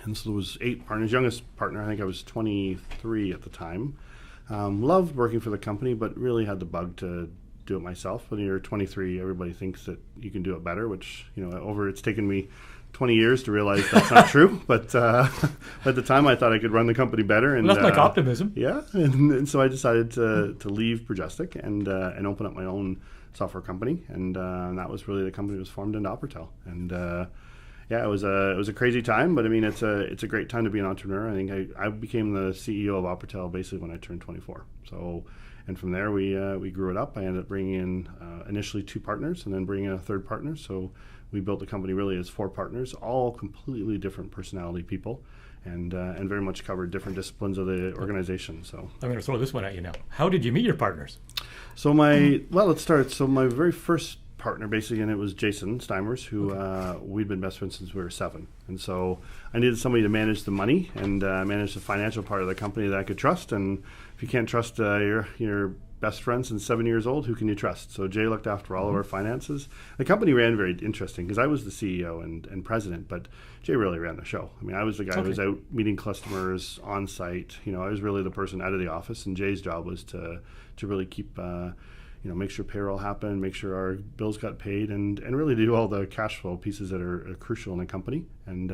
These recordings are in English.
And so there was 8 partners. Youngest partner, I think I was 23 at the time. Loved working for the company, but really had the bug to do it myself. When you're 23, everybody thinks that you can do it better, which, it's taken me 20 years to realize that's not true. But at the time, I thought I could run the company better. And well, that's like optimism. Yeah. And so I decided to leave Progestic and open up my own software company. And that was really the company that was formed into Operitel. And it was a crazy time, but I mean, it's a great time to be an entrepreneur. I think I became the CEO of Operitel basically when I turned 24. So, and from there we grew it up. I ended up bringing in initially 2 partners, and then bringing in a third partner. So we built the company really as 4 partners, all completely different personality people, and very much covered different disciplines of the organization. So I'm going to throw this one at you now. How did you meet your partners? So let's start. So my very first partner basically, and it was Jason Steimers, who we'd been best friends since we were 7. And so I needed somebody to manage the money and manage the financial part of the company that I could trust. And if you can't trust your best friend since 7 years old, who can you trust? So Jay looked after all of our finances. The company ran very interesting because I was the CEO and president, but Jay really ran the show. I mean, I was the guy who was out meeting customers on site. I was really the person out of the office, and Jay's job was to really keep make sure payroll happened, make sure our bills got paid, and really do all the cash flow pieces that are crucial in a company. And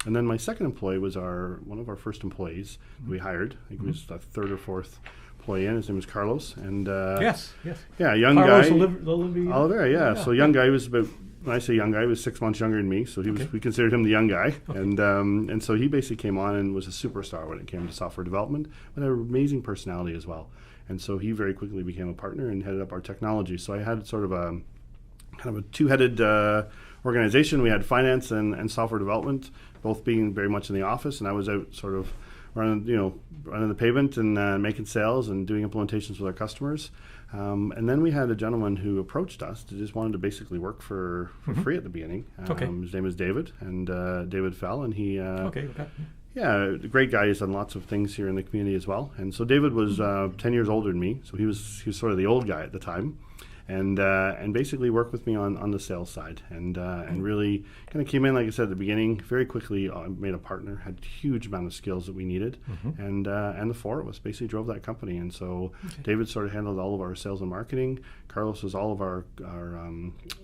then my second employee was one of our first employees we hired. I think he was the 3rd or 4th employee in. His name was Carlos. And yes. Yeah, young Carlos guy. Oliver, yeah. So young guy, was about, when I say young guy, he was 6 months younger than me. So we considered him the young guy. Okay. And so he basically came on and was a superstar when it came to software development, but had an amazing personality as well. And so he very quickly became a partner and headed up our technology. So I had sort of a kind of a 2-headed organization. We had finance and software development, both being very much in the office, and I was out sort of running the pavement and making sales and doing implementations with our customers. And then we had a gentleman who approached us to just wanted to basically work for free at the beginning. His name is David, and David Fell, and he. Yeah, a great guy. He's done lots of things here in the community as well. And so David was 10 years older than me, so he was sort of the old guy at the time, and basically worked with me on the sales side, and really kind of came in, like I said at the beginning, very quickly made a partner, had a huge amount of skills that we needed, and the 4 of us basically drove that company. And so David sort of handled all of our sales and marketing. Carlos was all of our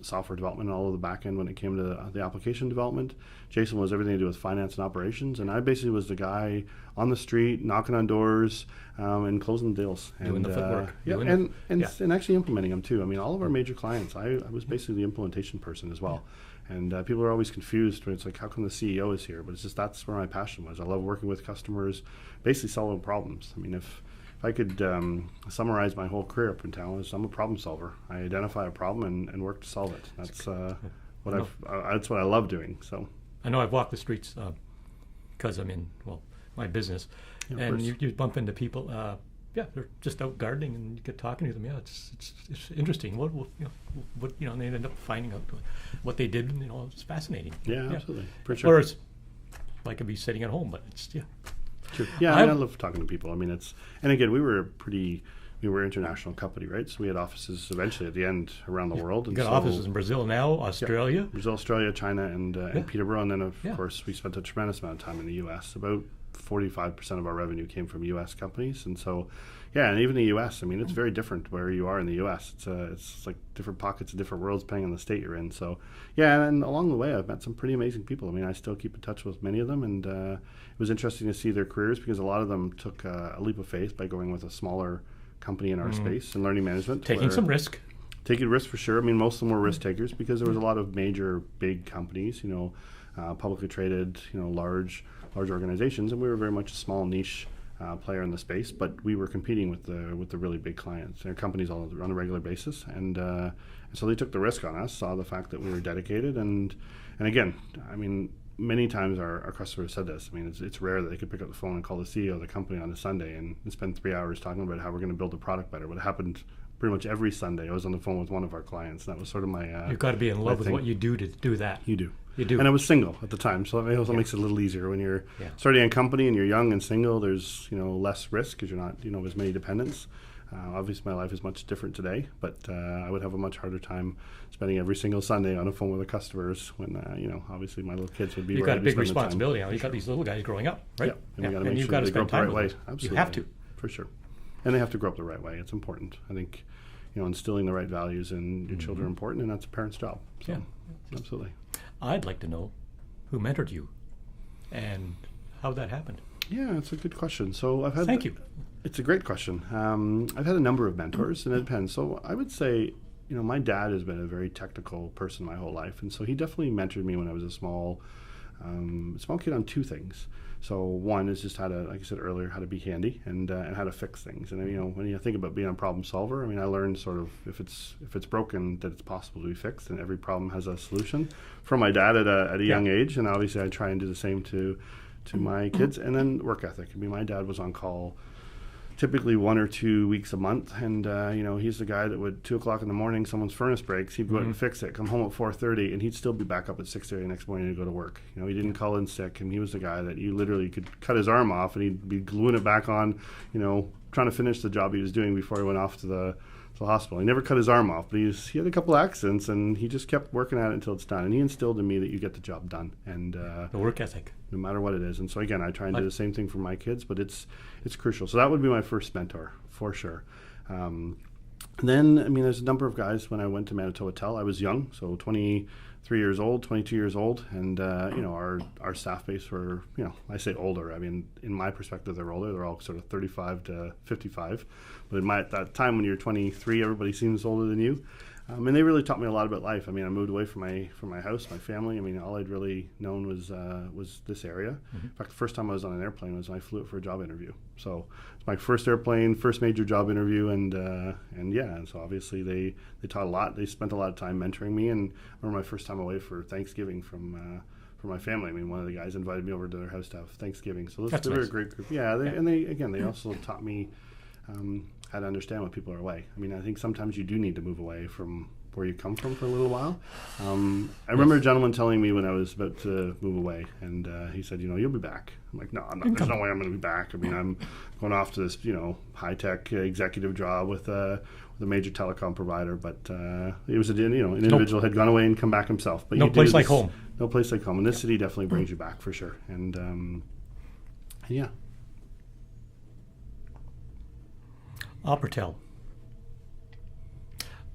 software development and all of the back end when it came to the application development. Jason was everything to do with finance and operations, and I basically was the guy on the street, knocking on doors, and closing deals. Doing the footwork. And actually implementing them too. I mean, all of our major clients, I was basically the implementation person as well. And people are always confused when it's like, how come the CEO is here? But it's just, that's where my passion was. I love working with customers, basically solving problems. I mean, if I could summarize my whole career up in town, I'm a problem solver. I identify a problem and work to solve it. That's that's what I love doing. So I know I've walked the streets because I'm in my business, and you bump into people. They're just out gardening, and you get talking to them. Yeah, it's interesting. What and they end up finding out what they did. And, it's fascinating. Yeah, absolutely, for sure. Whereas I could be sitting at home, but it's Sure. Yeah, I love talking to people. I mean, and again, we were an international company, right? So we had offices eventually at the end around the world. You got offices in Brazil now, Australia? Yeah, Brazil, Australia, China, and Peterborough. And then, of course, we spent a tremendous amount of time in the U.S. About 45% of our revenue came from U.S. companies. And so, and even the U.S., I mean, it's very different where you are in the U.S. It's like different pockets of different worlds depending on the state you're in. So, and along the way, I've met some pretty amazing people. I mean, I still keep in touch with many of them, and it was interesting to see their careers because a lot of them took a leap of faith by going with a smaller company in our space and learning management. Taking some risk. Taking risk for sure. I mean, most of them were risk takers because there was a lot of major, big companies, publicly traded, large organizations, and we were very much a small niche player in the space, but we were competing with the really big clients. Their companies on a regular basis, and so they took the risk on us, saw the fact that we were dedicated, and again, I mean, many times our customers said this. I mean, it's rare that they could pick up the phone and call the CEO of the company on a Sunday and spend 3 hours talking about how we're going to build the product better. What happened pretty much every Sunday, I was on the phone with one of our clients. That was sort of my... You've got to be in love with what you do to do that. You do. And I was single at the time, so that also makes it a little easier. When you're starting a company and you're young and single, there's less risk because you're not as many dependents. Obviously, my life is much different today, but I would have a much harder time spending every single Sunday on a phone with the customers when, obviously my little kids would be. You've got a big responsibility now. You've got these little guys growing up, right? Yeah, and we got to make sure they grow up the right way. Absolutely, you have to, for sure, and they have to grow up the right way. It's important. I think, instilling the right values in your children are important, and that's a parent's job. So, absolutely. I'd like to know who mentored you, and how that happened. Yeah, it's a good question. So I've had. Thank you. It's a great question. I've had a number of mentors, and it depends. So I would say, my dad has been a very technical person my whole life, and so he definitely mentored me when I was a small kid on two things. So one is just like I said earlier, how to be handy and how to fix things. And when you think about being a problem solver, I learned sort of if it's broken, that it's possible to be fixed, and every problem has a solution. From my dad at a young age, and obviously I try and do the same to my kids. And then work ethic. My dad was on call typically 1 or 2 weeks a month, and he's the guy that would 2:00 in the morning, someone's furnace breaks, he'd go out and fix it, come home at 4:30, and he'd still be back up at 6:30 the next morning to go to work. He didn't call in sick, and he was the guy that you literally could cut his arm off and he'd be gluing it back on, trying to finish the job he was doing before he went off to the hospital. He never cut his arm off, but he had a couple accidents, and he just kept working at it until it's done. And he instilled in me that you get the job done, and the work ethic, no matter what it is. And so again, I try and do the same thing for my kids, but it's crucial. So that would be my first mentor for sure. Then there's a number of guys. When I went to Operitel, I was young, so 23 years old, 22 years old, and our staff base were, I say older. In my perspective, they're older. They're all sort of 35 to 55. But at that time, when you're 23, everybody seems older than you. And they really taught me a lot about life. I mean, I moved away from my house, my family. I mean, all I'd really known was this area. Mm-hmm. In fact, the first time I was on an airplane was when I flew it for a job interview. So it's my first airplane, first major job interview, and so obviously they taught a lot. They spent a lot of time mentoring me, and I remember my first time away for Thanksgiving from my family. I mean, one of the guys invited me over to their house to have Thanksgiving. So they were a great group. Yeah, they also taught me how to understand when people are away. I mean, I think sometimes you do need to move away from where you come from for a little while. I remember a gentleman telling me when I was about to move away, and he said, you'll be back. I'm like, no, I'm not. There's no way I'm going to be back. I mean, I'm going off to this, high-tech executive job with a major telecom provider, but it was an individual had gone away and come back himself. But no place like home. No place like home. And this city definitely brings you back for sure. And yeah. Operitel.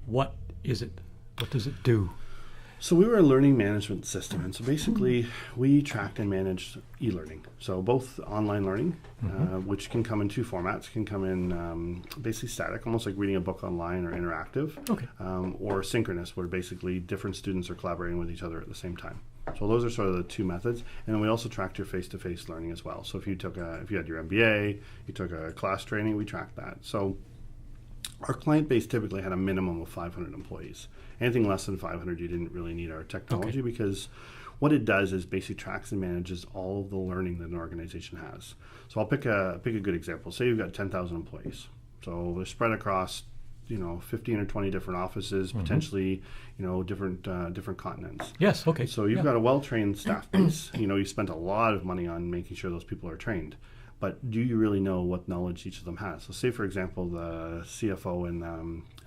What is it? What does it do? So we were a learning management system, and so basically we tracked and managed e-learning. So both online learning, which can come in two formats, can come in basically static, almost like reading a book online or interactive, or synchronous, where basically different students are collaborating with each other at the same time. So those are sort of the two methods, and then we also tracked your face-to-face learning as well. So if you had your MBA, you took a class training, we tracked that. So our client base typically had a minimum of 500 employees. Anything less than 500, you didn't really need our technology, because what it does is basically tracks and manages all of the learning that an organization has. So I'll pick a good example. Say you've got 10,000 employees. So they're spread across 15 or 20 different offices, potentially, different continents. Yes, okay. So you've got a well-trained staff base. You spent a lot of money on making sure those people are trained. But do you really know what knowledge each of them has? So say, for example, the CFO in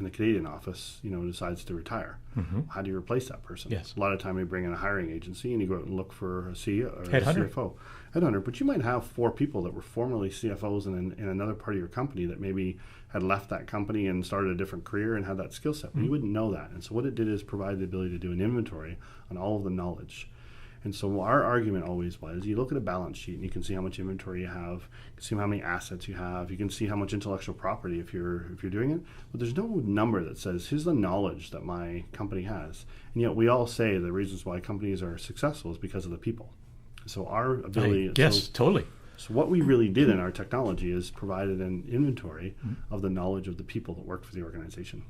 the Canadian office, decides to retire. Mm-hmm. How do you replace that person? Yes. A lot of time you bring in a hiring agency and you go out and look for a CEO or Headhunter. a CFO. Headhunter. But you might have 4 people that were formerly CFOs in another part of your company that maybe had left that company and started a different career and had that skill set. But you wouldn't know that. And so what it did is provide the ability to do an inventory on all of the knowledge. And so our argument always was, you look at a balance sheet and you can see how much inventory you have, you can see how many assets you have, you can see how much intellectual property if you're doing it, but there's no number that says, here's the knowledge that my company has. And yet we all say the reasons why companies are successful is because of the people. So our ability... Yes, totally. So what we really did in our technology is provided an inventory of the knowledge of the people that work for the organization.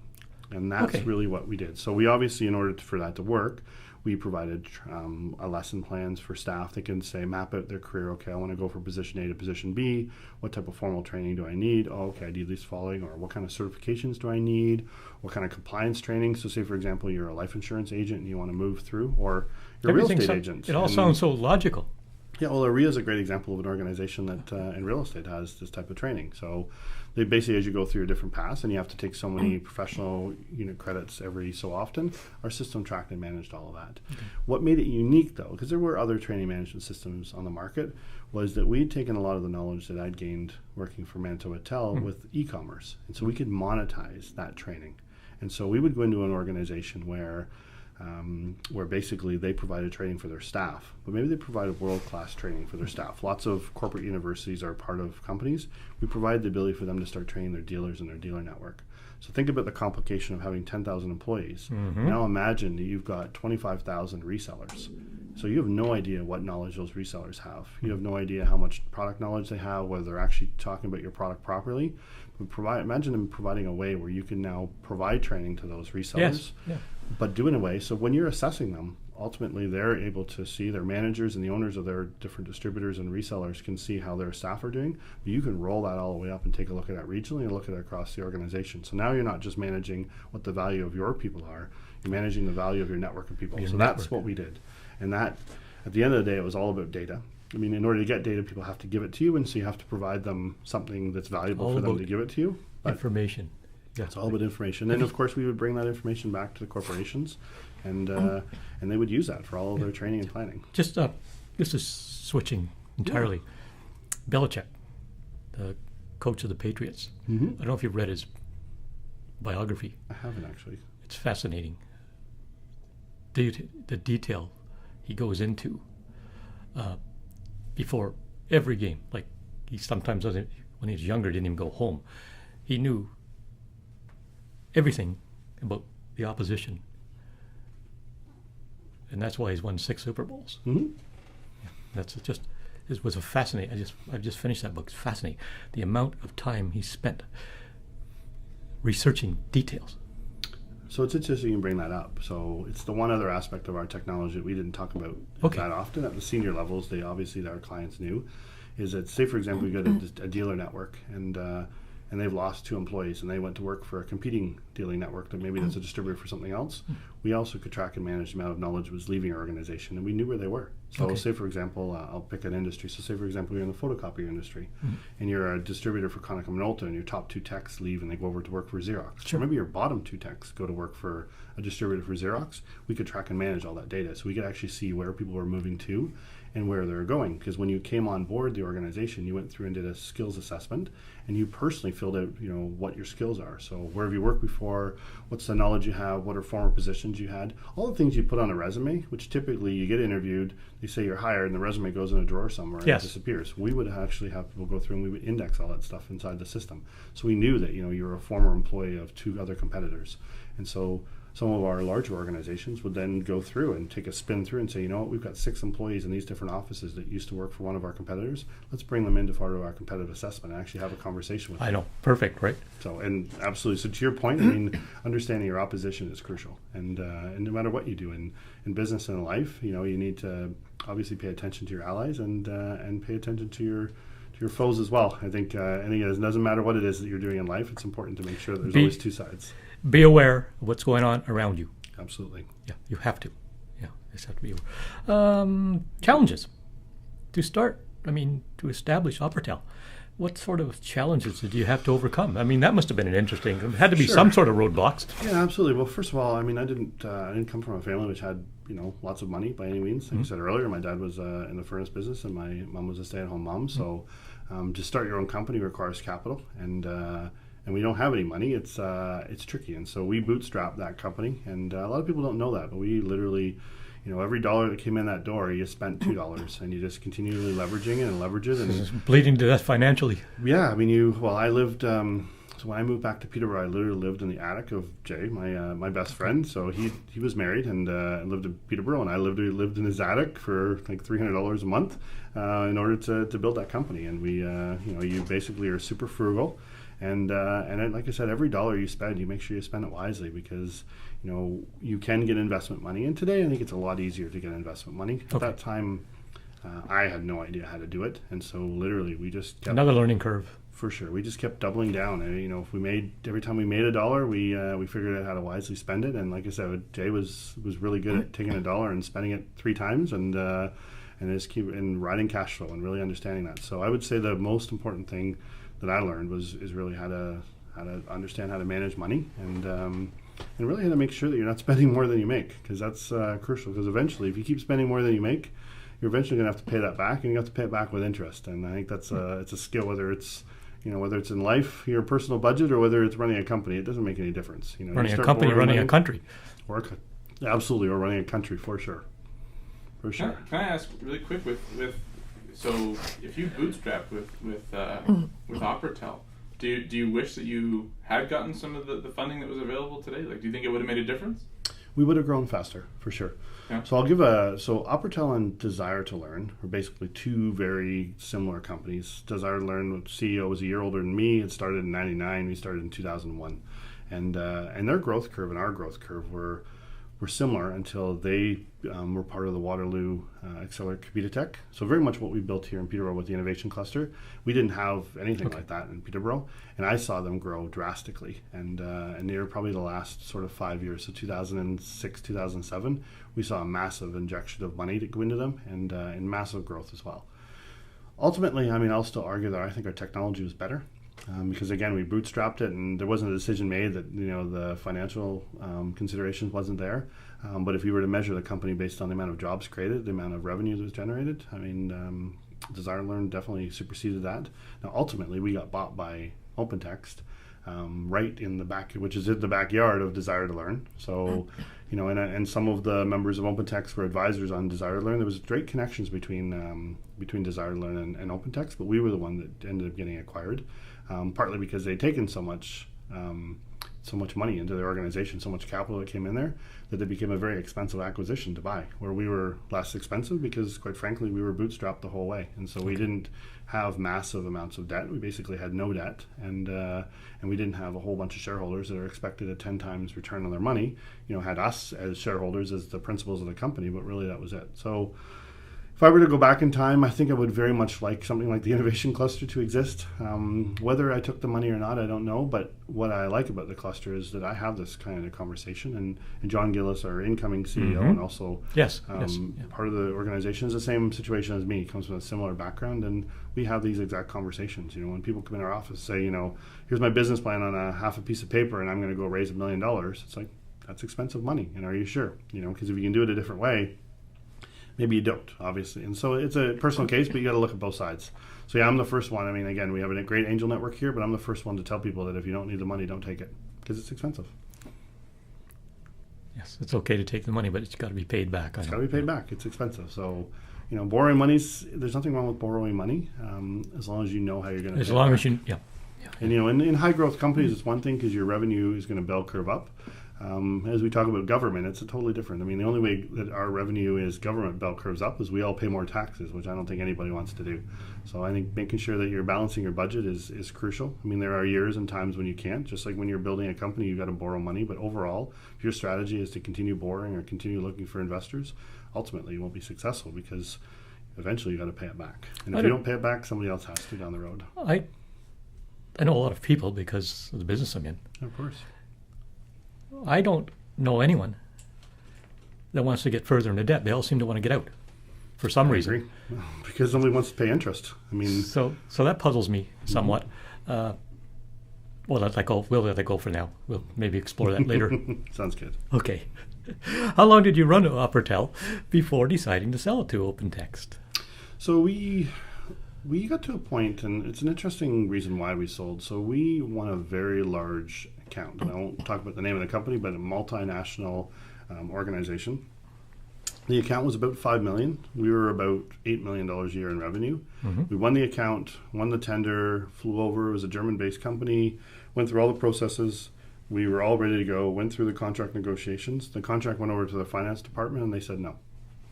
And that's really what we did. So we obviously, in order for that to work, we provided lesson plans for staff. They can map out their career. Okay, I want to go from position A to position B. What type of formal training do I need? Oh, okay, I need these following. Or what kind of certifications do I need? What kind of compliance training? So say, for example, you're a life insurance agent and you want to move through, or you're a real estate agent. It all sounds so logical. Yeah, well, ARIA is a great example of an organization that in real estate has this type of training. So they basically, as you go through your different paths and you have to take so many professional unit credits every so often, our system tracked and managed all of that. Okay. What made it unique, though, because there were other training management systems on the market, was that we'd taken a lot of the knowledge that I'd gained working for Operitel with e-commerce. And so we could monetize that training. And so we would go into an organization where basically they provided training for their staff, but maybe they provided world-class training for their staff. Lots of corporate universities are part of companies. We provide the ability for them to start training their dealers and their dealer network. So think about the complication of having 10,000 employees. Now imagine that you've got 25,000 resellers. So you have no idea what knowledge those resellers have. You have no idea how much product knowledge they have, whether they're actually talking about your product properly. Imagine them providing a way where you can now provide training to those resellers, but do it in a way so when you're assessing them, ultimately they're able to see, their managers and the owners of their different distributors and resellers can see how their staff are doing. But you can roll that all the way up and take a look at that regionally and look at it across the organization. So now you're not just managing what the value of your people are, you're managing the value of your network of people. That's what we did. And that, at the end of the day, it was all about data. I mean, in order to get data, people have to give it to you, and so you have to provide them something that's valuable for them to give it to you. But information. Yeah, it's all about information. And of course, we would bring that information back to the corporations, and they would use that for all of their training and planning. Just this is switching entirely. Belichick, the coach of the Patriots. I don't know if you've read his biography. I haven't, actually. It's fascinating. The detail he goes into before every game. Like, he sometimes doesn't, when he was younger, didn't even go home. He knew everything about the opposition. And that's why he's won 6 Super Bowls. That's just, it was a fascinating, I've just finished that book. It's fascinating. The amount of time he spent researching details. So it's interesting you bring that up. So it's the one other aspect of our technology that we didn't talk about that often. At the senior levels, they obviously, our clients knew, is that, say for example, we got a dealer network and they've lost 2 employees and they went to work for a competing dealing network that maybe that's a distributor for something else. We also could track and manage the amount of knowledge that was leaving our organization, and we knew where they were. So say for example, I'll pick an industry. So say for example, you're in the photocopier industry and you're a distributor for Konica Minolta, and your top 2 techs leave and they go over to work for Xerox. Or maybe your bottom 2 techs go to work for a distributor for Xerox. We could track and manage all that data. So we could actually see where people were moving to and where they're going. Because when you came on board the organization, you went through and did a skills assessment, and you personally filled out, what your skills are. So where have you worked before? What's the knowledge you have? What are former positions you had? All the things you put on a resume, which typically you get interviewed, they say you're hired, and the resume goes in a drawer somewhere and it disappears. We would actually have people go through and we would index all that stuff inside the system. So we knew that, you're a former employee of 2 other competitors. And so some of our larger organizations would then go through and take a spin through and say, we've got 6 employees in these different offices that used to work for one of our competitors. Let's bring them into part of our competitive assessment and actually have a conversation with them. I know. Perfect, right? So, and absolutely. So to your point, understanding your opposition is crucial. And no matter what you do in business and in life, you need to obviously pay attention to your allies and pay attention to your foes as well. I think it doesn't matter what it is that you're doing in life. It's important to make sure that there's always 2 sides. Be aware of what's going on around you. Absolutely. Yeah, you have to. Yeah, you just have to be aware. Challenges. To start, to establish Operitel, what sort of challenges did you have to overcome? That must have been an interesting, there had to be some sort of roadblocks. Yeah, absolutely. Well, first of all, I didn't come from a family which had, lots of money by any means. Like I said earlier, my dad was in the furnace business and my mom was a stay-at-home mom. So to start your own company requires capital, and we don't have any money. It's tricky, and so we bootstrapped that company. And a lot of people don't know that, but we literally, every dollar that came in that door, you spent $2, and you just continually leveraging it and leverage it, and bleeding to death financially. Yeah, I lived. So when I moved back to Peterborough, I literally lived in the attic of Jay, my best friend. So he was married and lived in Peterborough, and I lived in his attic for like $300 a month in order to build that company. And we, you basically are super frugal. And like I said, every dollar you spend, you make sure you spend it wisely, because you can get investment money. And today, I think it's a lot easier to get investment money. At that time, I had no idea how to do it, and so literally we just kept, another learning curve for sure. We just kept doubling down, and if every time we made a dollar, we figured out how to wisely spend it. And like I said, Jay was really good at taking a dollar and spending it 3 times, and and just keep riding cash flow and really understanding that. So I would say the most important thing that I learned is really how to understand how to manage money and really how to make sure that you're not spending more than you make, because that's crucial. Because eventually, if you keep spending more than you make, you're eventually going to have to pay that back, and you have to pay it back with interest. And I think that's it's a skill, whether it's in life, your personal budget, or whether it's running a company. It doesn't make any difference. Running a company, running a country, absolutely, or running a country for sure. Can I ask really quick with so if you bootstrapped with Operitel, do you wish that you had gotten some of the funding that was available today? Like, do you think it would have made a difference? We would have grown faster, for sure. Yeah. So Operitel and Desire to Learn are basically two very similar companies. Desire to Learn, CEO was a year older than me. It started in '99. We started in 2001, and their growth curve and our growth curve were similar until they were part of the Waterloo Accelerator Kabita Tech. So very much what we built here in Peterborough with the innovation cluster. We didn't have anything like that in Peterborough, and I saw them grow drastically. And they were probably the last sort of 5 years. So 2006, 2007, we saw a massive injection of money to go into them and massive growth as well. Ultimately, I mean, I'll still argue that I think our technology was better. Because again, we bootstrapped it, and there wasn't a decision made that the financial considerations wasn't there. But if you were to measure the company based on the amount of jobs created, the amount of revenue that was generated, I mean, Desire to Learn definitely superseded that. Now, ultimately, we got bought by OpenText, right in the back, which is in the backyard of Desire to Learn. So, and some of the members of OpenText were advisors on Desire to Learn. There was great connections between Desire to Learn and OpenText, but we were the one that ended up getting acquired. Partly because they'd taken so much money into their organization, so much capital that came in there, that they became a very expensive acquisition to buy, where we were less expensive because, quite frankly, we were bootstrapped the whole way. And so we didn't have massive amounts of debt. We basically had no debt, and we didn't have a whole bunch of shareholders that are expected a 10 times return on their money. Had us as shareholders as the principals of the company, but really that was it. So if I were to go back in time, I think I would very much like something like the innovation cluster to exist. Whether I took the money or not, I don't know. But what I like about the cluster is that I have this kind of conversation. And John Gillis, our incoming CEO, and also part of the organization, is the same situation as me. He comes from a similar background, and we have these exact conversations. When people come in our office, say, here's my business plan on half a piece of paper, and I'm going to go raise $1 million. It's like, that's expensive money. And are you sure? Because if you can do it a different way, maybe you don't, obviously. And so it's a personal case, but you got to look at both sides. So yeah, I'm the first one. I mean, again, we have a great angel network here, but I'm the first one to tell people that if you don't need the money, don't take it, because it's expensive. Yes, it's okay to take the money, but it's got to be paid back. It's got to be paid back. It's expensive. So, borrowing money's, there's nothing wrong with borrowing money, as long as you know how you're going to pay it back. As long as you, And, in high growth companies, it's one thing because your revenue is going to bell curve up. As we talk about government, it's a totally different. I mean, the only way that our revenue is government bell curves up is we all pay more taxes, which I don't think anybody wants to do. So I think making sure that you're balancing your budget is crucial. I mean, there are years and times when you can't. Just like when you're building a company, you've got to borrow money. But overall, if your strategy is to continue borrowing or continue looking for investors, ultimately you won't be successful because eventually you got to pay it back. And if you don't pay it back, somebody else has to down the road. I know a lot of people because of the business I'm in. Of course. I don't know anyone that wants to get further into debt. They all seem to want to get out for some reason. Agree. Because somebody wants to pay interest. I mean, so that puzzles me somewhat. We'll let that go for now. We'll maybe explore that later. Sounds good. Okay. How long did you run Operitel before deciding to sell it to OpenText? So we got to a point, and it's an interesting reason why we sold. So we won a very large account. And I won't talk about the name of the company, but a multinational organization. The account was about $5 million. We were about $8 million a year in revenue. Mm-hmm. We won the account, won the tender, flew over. It was a German-based company, went through all the processes. We were all ready to go, went through the contract negotiations. The contract went over to the finance department, and they said no.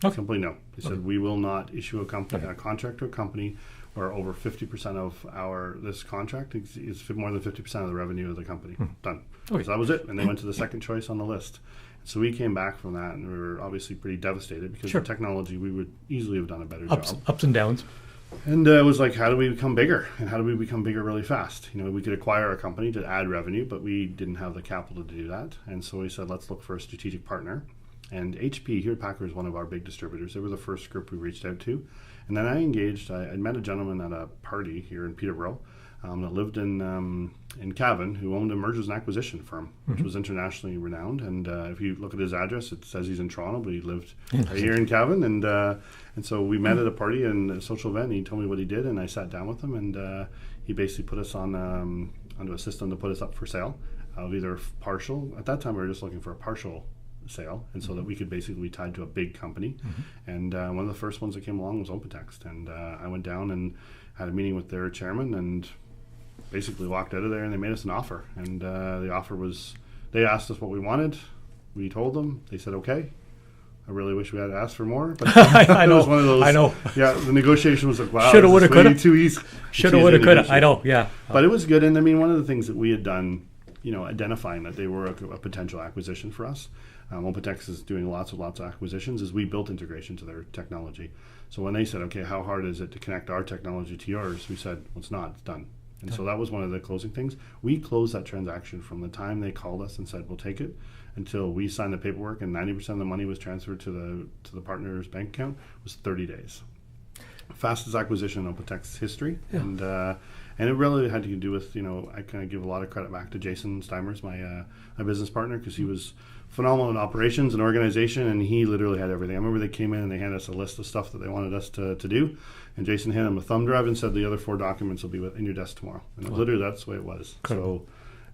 Okay. Simply no. They said, we will not issue a contract to a company where over 50% of this contract is more than 50% of the revenue of the company. Done. Okay. So that was it. And they went to the second choice on the list. So we came back from that, and we were obviously pretty devastated because the technology, we would easily have done a better job. Ups and downs. And it was like, how do we become bigger? And how do we become bigger really fast? We could acquire a company to add revenue, but we didn't have the capital to do that. And so we said, let's look for a strategic partner. And HP, Hewlett-Packard, is one of our big distributors. They were the first group we reached out to. And then I met a gentleman at a party here in Peterborough that lived in Cavan, who owned a mergers and acquisition firm, which was internationally renowned. And if you look at his address, it says he's in Toronto, but he lived here in Cavan. And so we met at a party and a social event, and he told me what he did, and I sat down with him, and he basically put us on onto a system to put us up for sale of either partial. At that time, we were just looking for a partial sale, and so that we could basically be tied to a big company. And one of the first ones that came along was OpenText, and I went down and had a meeting with their chairman and basically walked out of there, and they made us an offer. And the offer was, they asked us what we wanted, we told them, they said okay. I really wish we had asked for more, but I know. It was one of those. I know. Yeah, the negotiation was like, wow, shoulda, woulda, coulda. Too easy. Shoulda, woulda, coulda. I know. Yeah, but it was good. And I mean, one of the things that we had done, identifying that they were a potential acquisition for us. OpenText is doing lots of acquisitions, is we built integration to their technology. So when they said, okay, how hard is it to connect our technology to yours? We said, well, it's not, it's done. And so that was one of the closing things. We closed that transaction from the time they called us and said, we'll take it, until we signed the paperwork and 90% of the money was transferred to the partner's bank account, was 30 days. Fastest acquisition in OpenText's history. Yeah. And it really had to do with, I kind of give a lot of credit back to Jason Steimers, my business partner, because he was phenomenal in operations and organization, and he literally had everything. I remember they came in and they handed us a list of stuff that they wanted us to do, and Jason handed them a thumb drive and said the other 4 documents will be in your desk tomorrow. And literally that's the way it was. Cool.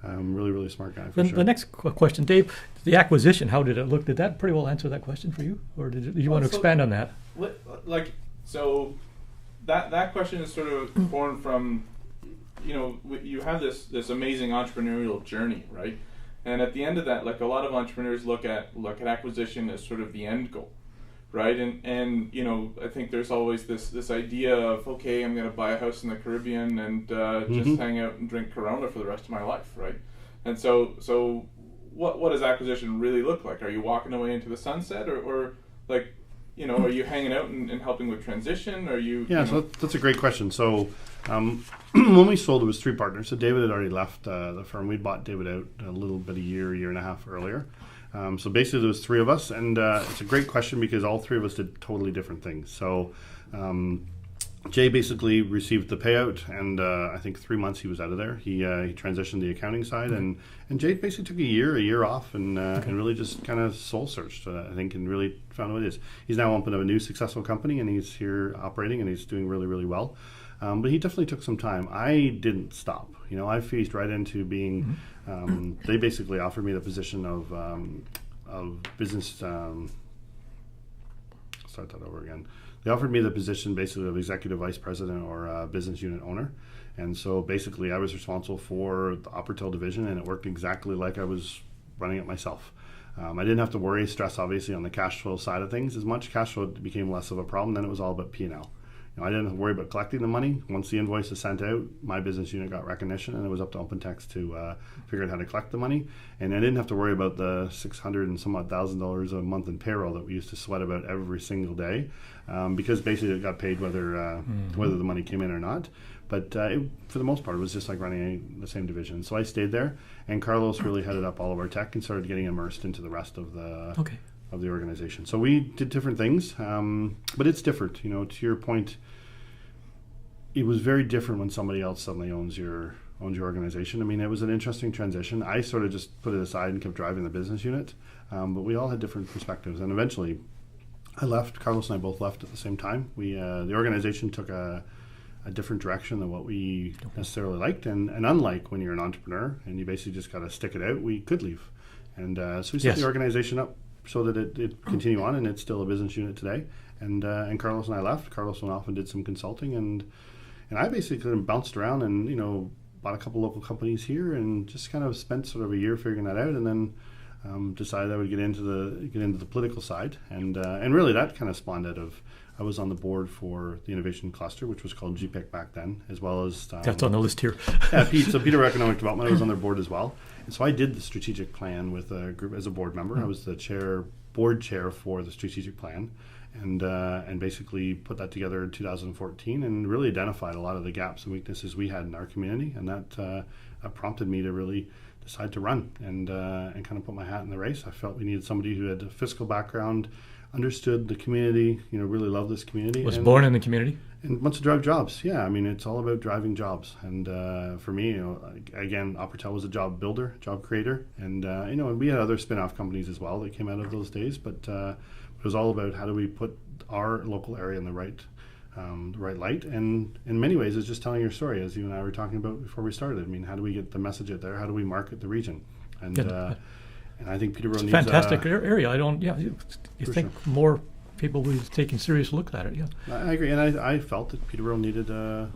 So really, really smart guy for sure. The next question, Dave, the acquisition, how did it look? Did that pretty well answer that question for you? Or did you want to expand on that? So that question is sort of born from, you have this amazing entrepreneurial journey, right? And at the end of that, like, a lot of entrepreneurs look at acquisition as sort of the end goal, right? And I think there's always this idea of, okay, I'm going to buy a house in the Caribbean and just hang out and drink Corona for the rest of my life, right? And so what does acquisition really look like? Are you walking away into the sunset, or like, are you hanging out and helping with transition? Are you? Yeah, so that's a great question. So when we sold, it was 3 partners. So David had already left the firm. We'd bought David out a little bit, a year and a half earlier. So basically there was 3 of us, and it's a great question because all 3 of us did totally different things. So Jay basically received the payout, and I think 3 months he was out of there. He transitioned the accounting side, and Jay basically took a year off, and really just kind of soul searched, I think, and really found what it is. He's now opened up a new successful company, and he's here operating, and he's doing really, really well. But he definitely took some time. I didn't stop. I phased right into being. They basically offered me the position of business. Start that over again. They offered me the position basically of executive vice president or business unit owner. And so basically I was responsible for the Operitel division, and it worked exactly like I was running it myself. I didn't have to stress obviously on the cash flow side of things as much. Cash flow became less of a problem. Then it was all about P&L. I didn't have to worry about collecting the money. Once the invoice is sent out, my business unit got recognition, and it was up to OpenText to figure out how to collect the money. And I didn't have to worry about the $600 and some odd $1,000 a month in payroll that we used to sweat about every single day, because basically it got paid whether the money came in or not. But for the most part, it was just like running the same division. So I stayed there, and Carlos really headed up all of our tech and started getting immersed into the rest of the of the organization. So we did different things, but it's different. To your point, it was very different when somebody else suddenly owns your organization. I mean, it was an interesting transition. I sort of just put it aside and kept driving the business unit, but we all had different perspectives. And eventually, I left. Carlos and I both left at the same time. The organization took a different direction than what we necessarily liked, and unlike when you're an entrepreneur and you basically just got to stick it out, we could leave. And so we set the organization up so that it continue on, and it's still a business unit today. And Carlos and I left. Carlos went off and did some consulting, and I basically kind of bounced around and bought a couple local companies here, and just kind of spent sort of a year figuring that out, and then decided I would get into the political side, and really that kind of spawned out of. I was on the board for the innovation cluster, which was called GPIC back then, as well as that's on the list here. So Peterborough Economic Development, I was on their board as well, and so I did the strategic plan with a group as a board member. I was the board chair for the strategic plan, and basically put that together in 2014, and really identified a lot of the gaps and weaknesses we had in our community, and that prompted me to really decided to run and kind of put my hat in the race. I felt we needed somebody who had a fiscal background, understood the community, really loved this community. Was born in the community? And wants to drive jobs. Yeah, I mean, it's all about driving jobs. And for me, again, Operitel was a job builder, job creator. And, and we had other spin-off companies as well that came out of those days. But it was all about how do we put our local area in the right light. And in many ways, it's just telling your story, as you and I were talking about before we started. I mean, how do we get the message out there? How do we market the region? And and I think Peterborough needs fantastic area. You think sure. more people will be taking serious look at it. Yeah, I agree, and I felt that Peterborough needed a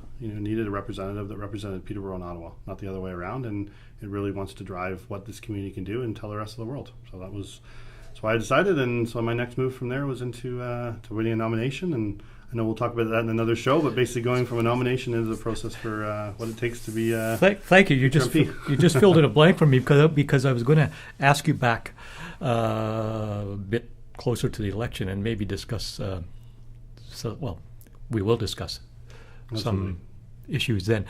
representative that represented Peterborough and Ottawa, not the other way around, and it really wants to drive what this community can do and tell the rest of the world. So that's why I decided, and so my next move from there was into to winning a nomination, and I know we'll talk about that in another show, but basically going from a nomination into the process for what it takes to be. Thank you. You just filled in a blank for me because I was going to ask you back a bit closer to the election and maybe discuss. We will discuss Absolutely. some issues then.